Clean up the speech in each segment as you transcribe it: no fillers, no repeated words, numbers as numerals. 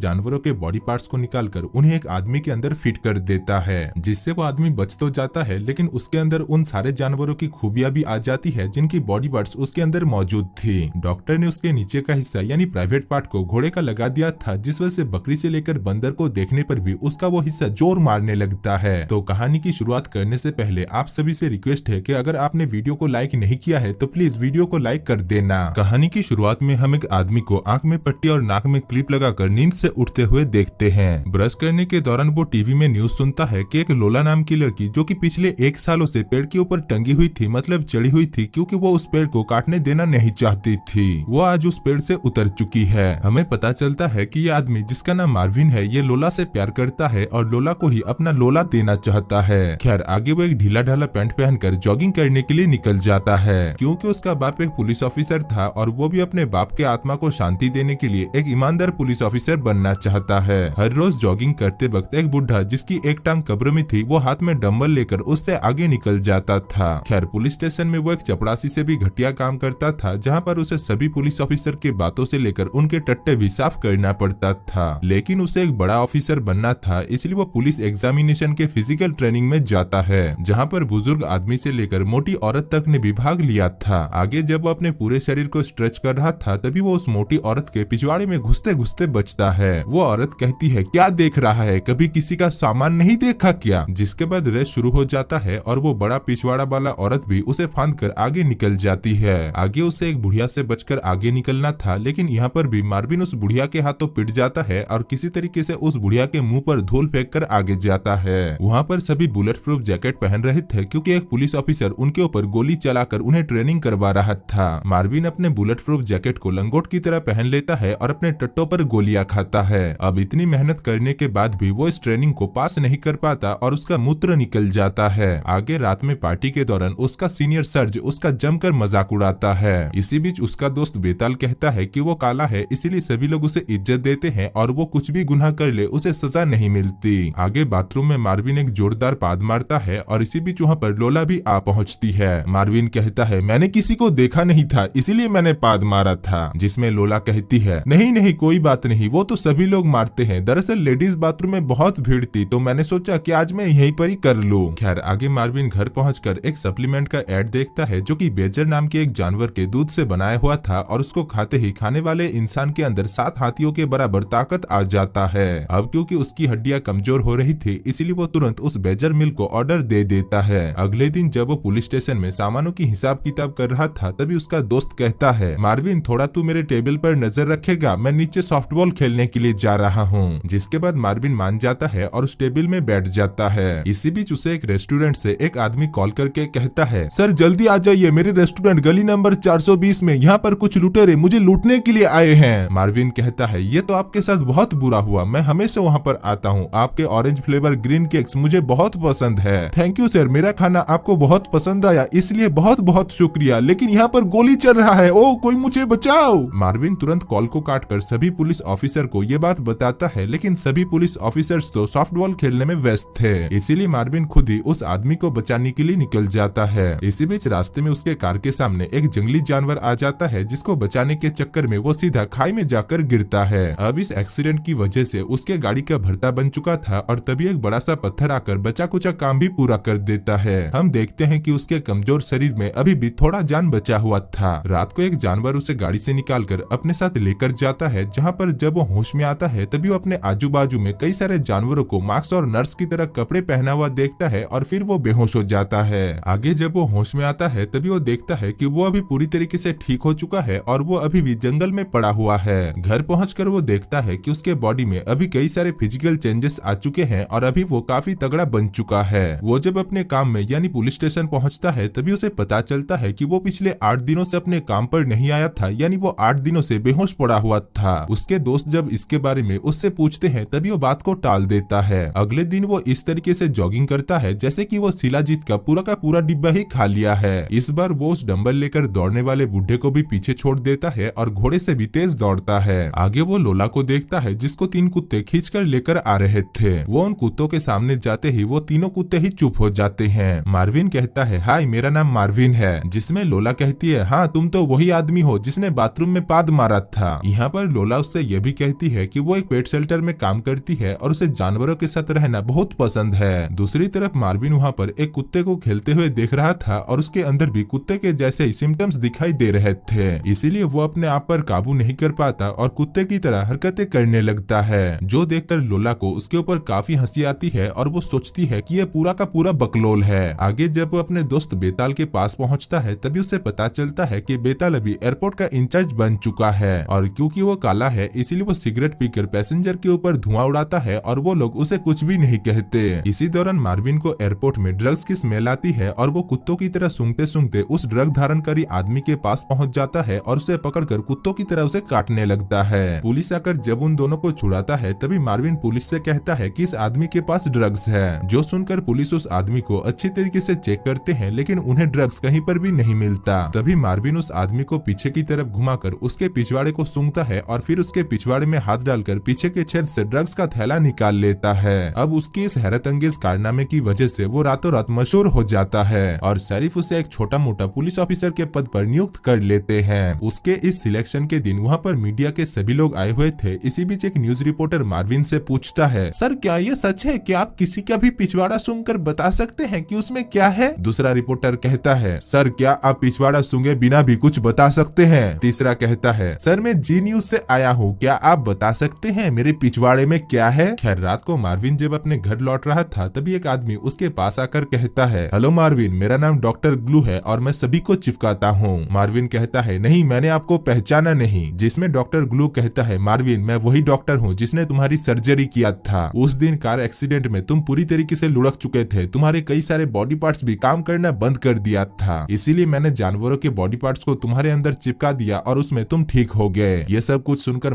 जानवरों के body parts को निकालकर उन्हें एक आदमी के अंदर फिट कर देता है, जिससे वो आदमी बच तो जाता है लेकिन उसके अंदर उन सारे जानवरों की खूबियां भी आ जाती है जिनकी बॉडी पार्ट्स उसके अंदर मौजूद थी। डॉक्टर ने उसके नीचे का हिस्सा यानी प्राइवेट पार्ट को घोड़े का लगा दिया था, जिस वजह से बकरी से लेकर बंदर को देखने पर भी उसका वो हिस्सा जोर मारने लगता है। तो कहानी की शुरुआत करने से पहले आप सभी से रिक्वेस्ट है कि अगर आपने वीडियो को लाइक नहीं किया है तो प्लीज वीडियो को लाइक कर देना। कहानी की शुरुआत में हम एक आदमी को आंख में पट्टी और नाक में क्लिप लगाकर नींद से उठते हुए देखते हैं। ब्रश करने के दौरान वो टीवी में न्यूज सुनता है कि एक लोला नाम की लड़की जो कि पिछले 1 सालों से पेड़ के ऊपर टंगी हुई थी, मतलब चढ़ी हुई थी, क्योंकि वो उस पेड़ को काटने देना नहीं चाहती थी, वो आज उस पेड़ से उतर चुकी है। हमें पता चलता है कि ये आदमी जिसका नाम मार्विन है ये लोला से प्यार करता है और लोला को ही अपना लोला देना चाहता है। खैर आगे वो एक ढीला ढाला पैंट पहनकर जॉगिंग करने के लिए निकल जाता है, क्योंकि उसका बाप एक पुलिस ऑफिसर था और वो भी अपने बाप के आत्मा को शांति देने के लिए एक ईमानदार पुलिस ऑफिसर बनना चाहता है। हर रोज जॉगिंग करते वक्त एक बुढ़ा जिसकी एक टांग कब्र में थी वो हाथ में डंबल लेकर उससे आगे निकल जाता था। खैर पुलिस स्टेशन में वो एक चपरासी से भी घटिया काम करता था, जहाँ पर उसे सभी पुलिस ऑफिसर के बातों से लेकर उनके टट्टे भी साफ करना पड़ता था। लेकिन उसे एक बड़ा ऑफिसर बनना था, इसलिए वो पुलिस एग्जामिनेशन के फिजिकल ट्रेनिंग में जाता है, जहाँ पर बुजुर्ग आदमी से लेकर मोटी औरत तक ने भी भाग लिया था। आगे जब वो अपने पूरे शरीर को स्ट्रेच कर रहा था तभी वो उस मोटी औरत के पिछवाड़े में घुसते घुसते बचता है। वो औरत कहती है, क्या देख रहा है, कभी किसी का सामान नहीं देखा क्या? जिसके बाद रेस शुरू हो जाता है और वो बड़ा पिछवाड़ा वाला औरत भी उसे फांद कर आगे निकल जाती है। आगे उसे एक बुढ़िया से बचकर आगे निकलना था, लेकिन यहाँ पर भी मार्विन उस बुढ़िया के हाथों पिट जाता है और किसी तरीके से उस बुढ़िया के मुंह पर धूल फेंक कर आगे जाता है। वहाँ पर सभी बुलेट प्रूफ जैकेट पहन रहे थे, क्योंकि एक पुलिस ऑफिसर उनके ऊपर गोली चलाकर उन्हें ट्रेनिंग करवा रहा था। मार्विन अपने बुलेट प्रूफ जैकेट को लंगोट की तरह पहन लेता है और अपने टट्टों पर गोलियां खाता है। अब इतनी मेहनत करने के बाद भी वो इस ट्रेनिंग को पास नहीं कर पाता और उसका मूत्र निकल जाता है। आगे रात में पार्टी के दौरान उसका सीनियर सर्ज उसका जमकर मजाक उड़ाता है। इसी बीच उसका दोस्त बेताल कहता है कि वो काला है, इसीलिए सभी लोग उसे इज्जत देते हैं और वो कुछ भी गुनाह कर ले उसे सजा नहीं मिलती। आगे बाथरूम में मार्विन एक जोरदार पाद मारता है और इसी बीच वहाँ पर लोला भी आ पहुँचती है। मार्विन कहता है, मैंने किसी को देखा नहीं था इसीलिए मैंने पाद मारा था, जिसमें लोला कहती है, नहीं नहीं कोई बात नहीं, वो तो सभी लोग मारते हैं, दरअसल लेडीज बाथरूम में बहुत भीड़ थी तो मैंने सोचा कि आज मैं यहीं पर ही कर लूं। खैर आगे मार्विन घर पहुंचकर एक सप्लीमेंट का एड देखता है जो कि बेजर नाम के एक जानवर के दूध से बनाया हुआ था और उसको खाते ही खाने वाले इंसान के अंदर 7 हाथियों के बराबर ताकत आ जाता है। अब क्योंकि उसकी हड्डियां कमजोर हो रही थी इसीलिए वो तुरंत उस बेजर मिल को ऑर्डर दे देता है। अगले दिन जब वो पुलिस स्टेशन में सामानों की हिसाब किताब कर रहा था तभी उसका दोस्त कहता है, मार्विन थोड़ा तू मेरे टेबल पर नजर रखेगा, मैं नीचे सॉफ्टबॉल खेलने के लिए जा रहा हूँ। जिसके बाद मार्विन मान जाता है और उस टेबल में बैठ जाता है। इसी बीच उसे एक रेस्टोरेंट से एक आदमी कॉल करके कहता है, सर जल्दी आ जाइए, मेरे रेस्टोरेंट गली नंबर 420 में यहाँ पर कुछ लुटेरे मुझे लूटने के लिए आए हैं। मार्विन कहता है, ये तो आपके साथ बहुत बुरा हुआ, मैं हमेशा वहाँ पर आता हूँ, आपके ऑरेंज फ्लेवर ग्रीन केक्स मुझे बहुत पसंद है। थैंक यू सर, मेरा खाना आपको बहुत पसंद आया इसलिए बहुत बहुत शुक्रिया, लेकिन यहाँ पर गोली चल रहा है, ओ कोई मुझे बचाओ। मार्विन तुरंत कॉल को काटकर सभी पुलिस ऑफिसर को ये बात बताता है, लेकिन सभी पुलिस ऑफिसर्स तो सॉफ्टबॉल खेलने में व्यस्त थे, इसीलिए मार्विन खुद ही उस आदमी को बचाने के लिए निकल जाता है। इसी बीच रास्ते में उसके कार के सामने एक जंगली जानवर आ जाता है, जिसको बचाने के चक्कर में वो सीधा खाई में जाकर गिरता है। अब इस एक्सीडेंट की वजह से उसके गाड़ी का भरता बन चुका था और तभी एक बड़ा सा पत्थर आकर बचा कुचा काम भी पूरा कर देता है। हम देखते हैं कि उसके कमजोर शरीर में अभी भी थोड़ा जान बचा हुआ था। रात को एक जानवर उसे गाड़ी से निकालकर अपने साथ लेकर जाता है, जहाँ पर जब वो होश में आता है तभी वो अपने आजू बाजू में कई सारे जानवरों को मास्क और नर्स की तरह कपड़े पहना हुआ देखता है और फिर वो बेहोश हो जाता है। आगे जब वो होश में आता है तभी वो देखता है कि वो अभी पूरी तरीके से ठीक हो चुका है और वो अभी भी जंगल में पड़ा हुआ है। घर पहुंचकर वो देखता है कि उसके बॉडी में अभी कई सारे फिजिकल चेंजेस आ चुके हैं और अभी वो काफी तगड़ा बन चुका है। वो जब अपने काम में यानी पुलिस स्टेशन पहुंचता है तभी उसे पता चलता है कि वो पिछले 8 दिनों से अपने काम पर नहीं आया था, यानी वो 8 दिनों से बेहोश पड़ा हुआ था। उसके दोस्त जब इसके बारे में उससे पूछते हैं तभी वो बात को टाल देता है। अगले दिन वो इस तरीके से जॉगिंग करता है जैसे कि वो शिलाजीत का पूरा डिब्बा ही खा लिया है। इस बार वो उस डंबल लेकर दौड़ने वाले बुढ़े को भी पीछे छोड़ देता है और घोड़े से भी तेज दौड़ता है। आगे वो लोला को देखता है जिसको 3 कुत्ते खींच कर लेकर आ रहे थे। वो उन कुत्तों के सामने जाते ही वो तीनों कुत्ते ही चुप हो जाते हैं। मार्विन कहता है, हाय मेरा नाम मार्विन है, जिसमें लोला कहती है, हाँ तुम तो वही आदमी हो जिसने बाथरूम में पाद मारा था। यहाँ पर लोला उससे यह भी कहती है कि वो एक पेट शेल्टर में काम करती है और उसे जानवरों के साथ रहना बहुत पसंद है। दूसरी तरफ मार्विन वहाँ पर एक कुत्ते को खेलते हुए देख रहा था और उसके अंदर भी कुत्ते के जैसे ही सिम्टम्स दिखाई दे रहे थे, इसीलिए वो अपने आप पर काबू नहीं कर पाता और कुत्ते की तरह हरकतें करने लगता है, जो देखकर लोला को उसके ऊपर काफी हंसी आती है और वो सोचती है कि ये पूरा का पूरा बकलोल है। आगे जब वो अपने दोस्त बेताल के पास पहुंचता है तभी उसे पता चलता है कि बेताल अभी एयरपोर्ट का इंचार्ज बन चुका है और क्योंकि वो काला है इसीलिए वो सिगरेट पीकर पैसेंजर के ऊपर धुआं उड़ाता है और वो लोग उसे कुछ भी नहीं कहते। इसी दौरान मार्विन को एयरपोर्ट में ड्रग्स की स्मेल आती है और वो कुत्तों की तरह सूंघते सूंघते उस ड्रग धारणकारी आदमी के पास पहुंच जाता है और उसे पकड़कर कुत्तों की तरह उसे काटने लगता है। पुलिस आकर जब उन दोनों को छुड़ाता है तभी मार्विन पुलिस से कहता है कि इस आदमी के पास ड्रग्स है। जो सुनकर पुलिस उस आदमी को अच्छी तरीके से चेक करते हैं लेकिन उन्हें ड्रग्स कहीं पर भी नहीं मिलता। तभी मार्विन उस आदमी को पीछे की तरफ घुमाकर उसके पिछवाड़े को सूंघता है और फिर उसके पिछवाड़े में हाथ डालकर पीछे के छेद से ड्रग्स का थैला निकाल लेता है। अब उसकी इस हैरत अंगेज कारनामे की वजह से वो रातों रात मशहूर हो जाता है और शरीफ उसे एक छोटा मोटा पुलिस ऑफिसर के पद पर नियुक्त कर लेते हैं। उसके इस सिलेक्शन के दिन वहाँ पर मीडिया के सभी लोग आए हुए थे। इसी बीच एक न्यूज रिपोर्टर मार्विन से पूछता है, सर क्या ये सच है कि आप किसी का भी पिछवाड़ा सूंघकर बता सकते हैं कि उसमें क्या है? दूसरा रिपोर्टर कहता है, सर क्या आप पिछवाड़ा सूंघे बिना भी कुछ बता सकते हैं? तीसरा कहता है, सर मैं जी न्यूज से आया हूँ, क्या आप बता सकते हैं मेरे पिछवाड़े में क्या है? खैर रात को मार्विन जब अपने घर लौट रहा था तभी एक आदमी उसके पास आकर कहता है, हेलो मार्विन, मेरा नाम डॉक्टर ग्लू है और मैं सभी को चिपकाता हूँ। मार्विन कहता है, नहीं मैंने आपको पहचाना नहीं। जिसमें डॉक्टर ग्लू कहता है, मार्विन मैं वही डॉक्टर हूँ जिसने तुम्हारी सर्जरी किया था। उस दिन कार एक्सीडेंट में तुम पूरी तरीके से लुढ़क चुके थे, तुम्हारे कई सारे बॉडी पार्ट्स भी काम करना बंद कर दिया था, इसीलिए मैंने जानवरों के बॉडी पार्ट्स को तुम्हारे अंदर चिपका दिया और उसमें तुम ठीक हो गए। ये सब कुछ सुनकर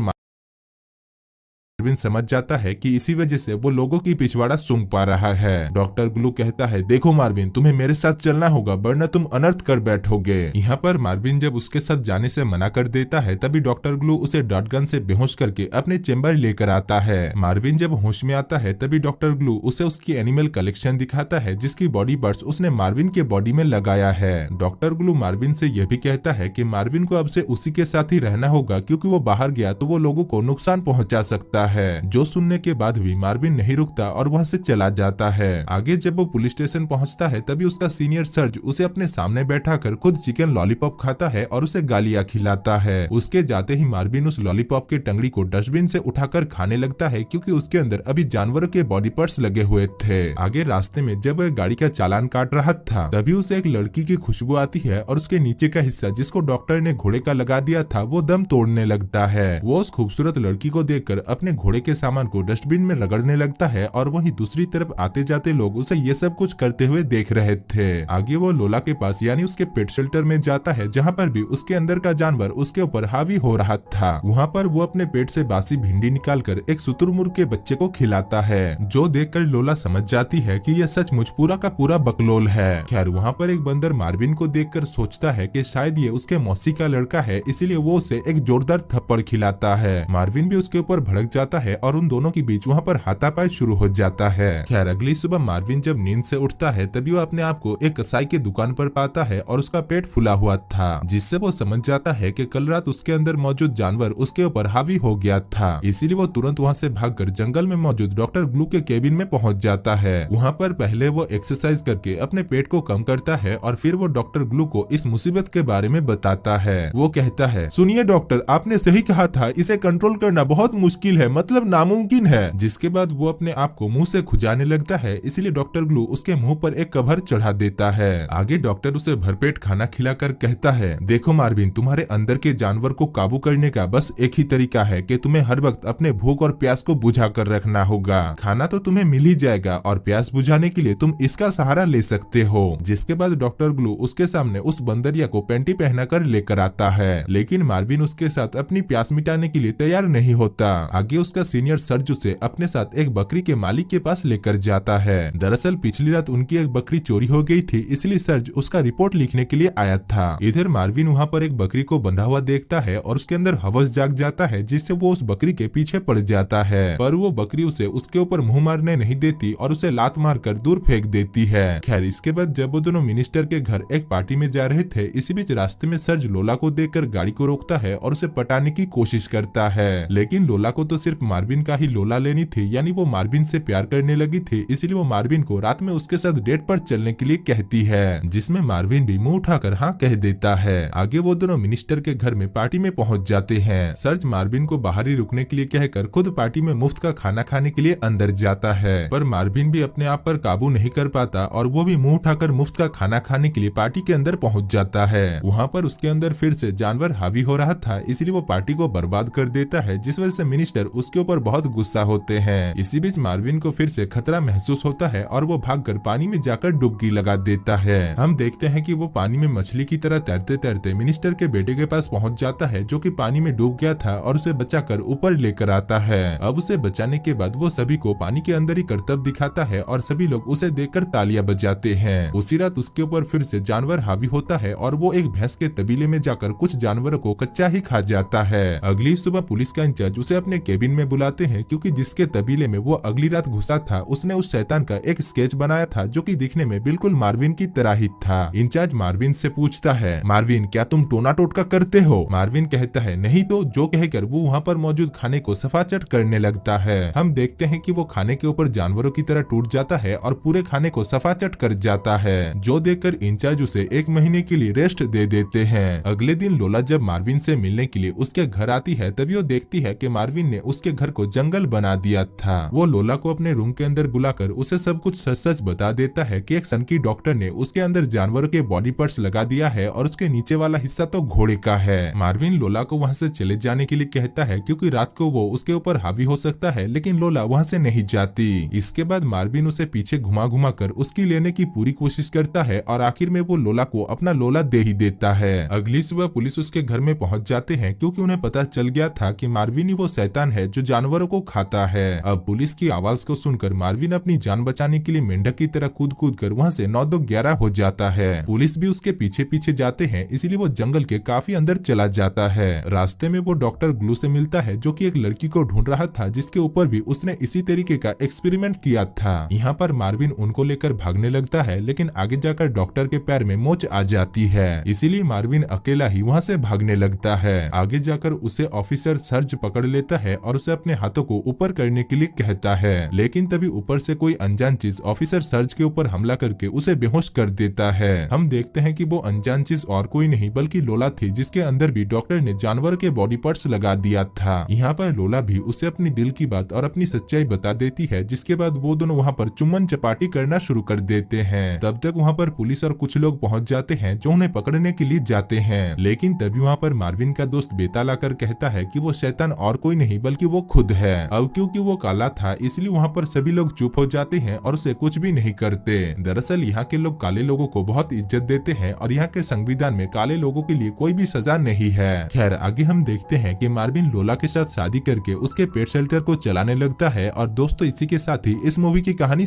मार्विन समझ जाता है कि इसी वजह से वो लोगों की पिछवाड़ा सूंघ पा रहा है। डॉक्टर ग्लू कहता है, देखो मार्विन तुम्हें मेरे साथ चलना होगा वरना तुम अनर्थ कर बैठोगे। यहाँ पर मार्विन जब उसके साथ जाने से मना कर देता है तभी डॉक्टर ग्लू उसे डॉट गन से बेहोश करके अपने चेम्बर लेकर आता है। मार्विन जब होश में आता है तभी डॉक्टर ग्लू उसे उसकी एनिमल कलेक्शन दिखाता है जिसकी बॉडी पार्ट्स उसने मार्विन के बॉडी में लगाया है। डॉक्टर ग्लू मार्विन से यह भी कहता है कि मार्विन को अब से उसी के साथ ही रहना होगा क्योंकि वो बाहर गया तो वो लोगों को नुकसान पहुंचा सकता है। जो सुनने के बाद भी मार्विन नहीं रुकता और वहां से चला जाता है। आगे जब वो पुलिस स्टेशन पहुंचता है तभी उसका सीनियर सर्ज उसे अपने सामने बैठाकर खुद चिकन लॉलीपॉप खाता है और उसे गालियां खिलाता है। उसके जाते ही मार्विन उस लॉलीपॉप के टंगड़ी को डस्टबिन से उठाकर खाने लगता है क्योंकि उसके अंदर अभी जानवरों के बॉडी पार्ट्स लगे हुए थे। आगे रास्ते में जब वह गाड़ी का चालान काट रहा था तभी उसे एक लड़की की खुशबू आती है और उसके नीचे का हिस्सा जिसको डॉक्टर ने घोड़े का लगा दिया था वो दम तोड़ने लगता है। वो उस खूबसूरत लड़की को देखकर अपने घोड़े के सामान को डस्टबिन में रगड़ने लगता है और वहीं दूसरी तरफ आते जाते लोग उसे ये सब कुछ करते हुए देख रहे थे। आगे वो लोला के पास यानी उसके पेट शेल्टर में जाता है जहाँ पर भी उसके अंदर का जानवर उसके ऊपर हावी हो रहा था। वहाँ पर वो अपने पेट से बासी भिंडी निकालकर एक शुतुरमुर्ग के बच्चे को खिलाता है, जो देखकर लोला समझ जाती है कि यह सचमुच पूरा का पूरा बकलोल है। खैर वहाँ पर एक बंदर मार्विन को देखकर सोचता है कि शायद ये उसके मौसी का लड़का है, इसीलिए वो उसे एक जोरदार थप्पड़ खिलाता है। मार्विन भी उसके ऊपर भड़क जाता है और उन दोनों के बीच वहाँ पर हाथापाई शुरू हो जाता है। खैर अगली सुबह मार्विन जब नींद से उठता है तभी वो अपने आप को एक कसाई की दुकान पर पाता है और उसका पेट फूला हुआ था, जिससे वो समझ जाता है कि कल रात उसके अंदर मौजूद जानवर उसके ऊपर हावी हो गया था। इसीलिए वो तुरंत वहाँ से भागकर जंगल में मौजूद डॉक्टर ग्लू के केबिन में पहुंच जाता है। वहाँ पर पहले वो एक्सरसाइज करके अपने पेट को कम करता है और फिर वो डॉक्टर ग्लू को इस मुसीबत के बारे में बताता है। वो कहता है, सुनिए डॉक्टर, आपने सही कहा था, इसे कंट्रोल करना बहुत मुश्किल है, मतलब नामुमकिन है। जिसके बाद वो अपने आप को मुंह से खुजाने लगता है, इसलिए डॉक्टर ग्लू उसके मुंह पर एक कवर चढ़ा देता है। आगे डॉक्टर उसे भरपेट खाना खिलाकर कहता है, देखो मार्विन, तुम्हारे अंदर के जानवर को काबू करने का बस एक ही तरीका है कि तुम्हें हर वक्त अपने भूख और प्यास को बुझा कर रखना होगा। खाना तो तुम्हें मिल ही जाएगा और प्यास बुझाने के लिए तुम इसका सहारा ले सकते हो। जिसके बाद डॉक्टर ग्लू उसके सामने उस बंदरिया को पैंटी पहनाकर लेकर आता है, लेकिन मार्विन उसके साथ अपनी प्यास मिटाने के लिए तैयार नहीं होता। आगे उस उसका सीनियर सर्ज उसे अपने साथ एक बकरी के मालिक के पास लेकर जाता है। दरअसल पिछली रात उनकी एक बकरी चोरी हो गई थी, इसलिए सर्ज उसका रिपोर्ट लिखने के लिए आया था। इधर मार्विन वहाँ पर एक बकरी को बंधा हुआ देखता है और उसके अंदर हवस जाग जाता है, जिससे वो उस बकरी के पीछे पड़ जाता है, पर वो बकरी उसे उसके ऊपर मुंह मारने नहीं देती और उसे लात मारकर दूर फेंक देती है। खैर इसके बाद जब वो दोनों मिनिस्टर के घर एक पार्टी में जा रहे थे, इसी बीच रास्ते में सर्ज लोला को देखकर गाड़ी को रोकता है और उसे पटाने की कोशिश करता है, लेकिन लोला को तो सिर्फ मार्विन का ही लोला लेनी थी, यानी वो मार्विन से प्यार करने लगी थी, इसलिए वो मार्विन को रात में उसके साथ डेट पर चलने के लिए कहती है, जिसमें मार्विन भी मुंह उठाकर हाँ कह देता है। आगे वो दोनों मिनिस्टर के घर में पार्टी में पहुंच जाते हैं। सर्ज मार्विन को बाहर ही रुकने के लिए कहकर खुद पार्टी में मुफ्त का खाना खाने के लिए अंदर जाता है, पर मार्विन भी अपने आप पर काबू नहीं कर पाता और वो भी मुंह उठाकर मुफ्त का खाना खाने के लिए पार्टी के अंदर पहुंच जाता है। वहाँ पर उसके अंदर फिर से जानवर हावी हो रहा था, इसलिए वो पार्टी को बर्बाद कर देता है, जिस वजह से मिनिस्टर उसके ऊपर बहुत गुस्सा होते हैं। इसी बीच मार्विन को फिर से खतरा महसूस होता है और वो भागकर पानी में जाकर डुबकी लगा देता है। हम देखते हैं कि वो पानी में मछली की तरह तैरते तैरते मिनिस्टर के बेटे के पास पहुंच जाता है, जो कि पानी में डूब गया था, और उसे बचाकर ऊपर लेकर आता है। अब उसे बचाने के बाद वो सभी को पानी के अंदर ही करतब दिखाता है और सभी लोग उसे देखकर तालियां बजाते हैं। उसी रात उसके ऊपर फिर से जानवर हावी होता है और वो एक भैंस के तबीले में जाकर कुछ जानवरों को कच्चा ही खा जाता है। अगली सुबह पुलिस का इंचार्ज उसे अपने केबिन में बुलाते हैं, क्योंकि जिसके तबीले में वो अगली रात घुसा था उसने उस शैतान का एक स्केच बनाया था, जो कि दिखने में बिल्कुल मार्विन की तरह ही था। इंचार्ज मार्विन से पूछता है, मार्विन क्या तुम टोना टोटका करते हो? मार्विन कहता है नहीं तो, जो कहकर वो वहाँ पर मौजूद खाने को सफाचट करने लगता है। हम देखते हैं कि वो खाने के ऊपर जानवरों की तरह टूट जाता है और पूरे खाने को सफाचट कर जाता है, जो देखकर इंचार्ज उसे 1 महीने के लिए रेस्ट दे देते हैं। अगले दिन लोला जब मार्विन से मिलने के लिए उसके घर आती है, तभी वो देखती है कि मार्विन ने उसके घर को जंगल बना दिया था। वो लोला को अपने रूम के अंदर बुलाकर उसे सब कुछ सच सच बता देता है कि एक सनकी डॉक्टर ने उसके अंदर जानवरों के बॉडी पार्ट्स लगा दिया है और उसके नीचे वाला हिस्सा तो घोड़े का है। मार्विन लोला को वहाँ से चले जाने के लिए कहता है, क्योंकि रात को वो उसके ऊपर हावी हो सकता है, लेकिन लोला वहाँ से नहीं जाती। इसके बाद मार्विन उसे पीछे घुमा घुमा कर उसकी लेने की पूरी कोशिश करता है और आखिर में वो लोला को अपना लोला दे ही देता है। अगली सुबह पुलिस उसके घर में पहुंच जाते हैं, क्योंकि उन्हें पता चल गया था कि मार्विन ही वो शैतान है जो जानवरों को खाता है। अब पुलिस की आवाज को सुनकर मार्विन अपनी जान बचाने के लिए मेंढक की तरह कूद कूद कर वहाँ से 9-2-11 हो जाता है। पुलिस भी उसके पीछे पीछे जाते हैं, इसीलिए वो जंगल के काफी अंदर चला जाता है। रास्ते में वो डॉक्टर ग्लू से मिलता है, जो कि एक लड़की को ढूंढ रहा था, जिसके ऊपर भी उसने इसी तरीके का एक्सपेरिमेंट किया था। यहाँ पर मार्विन उनको लेकर भागने लगता है, लेकिन आगे जाकर डॉक्टर के पैर में मोच आ जाती है, इसीलिए मार्विन अकेला ही वहाँ से भागने लगता है। आगे जाकर उसे ऑफिसर सर्ज पकड़ लेता है और उसे अपने हाथों को ऊपर करने के लिए कहता है, लेकिन तभी ऊपर से कोई अनजान चीज ऑफिसर सर्ज के ऊपर हमला करके उसे बेहोश कर देता है। हम देखते हैं कि वो अनजान चीज और कोई नहीं बल्कि लोला थी, जिसके अंदर भी डॉक्टर ने जानवर के बॉडी पार्ट्स लगा दिया था। यहाँ पर लोला भी उसे अपनी दिल की बात और अपनी सच्चाई बता देती है, जिसके बाद वो दोनों वहाँ पर चुम्बन चपाटी करना शुरू कर देते हैं। तब तक वहाँ पर पुलिस और कुछ लोग पहुँच जाते हैं, जो उन्हें पकड़ने के लिए जाते हैं, लेकिन तभी वहाँ पर मार्विन का दोस्त बेताल आकर कहता है कि वो शैतान और कोई नहीं बल्कि वो खुद है। अब क्योंकि वो काला था, इसलिए वहाँ पर सभी लोग चुप हो जाते हैं और उसे कुछ भी नहीं करते। दरअसल यहाँ के लोग काले लोगों को बहुत इज्जत देते हैं और यहाँ के संविधान में काले लोगों के लिए कोई भी सजा नहीं है। खैर आगे हम देखते हैं कि मार्विन लोला के साथ शादी करके उसके पेट शेल्टर को चलाने लगता है। और दोस्तों इसी के साथ ही इस मूवी की कहानी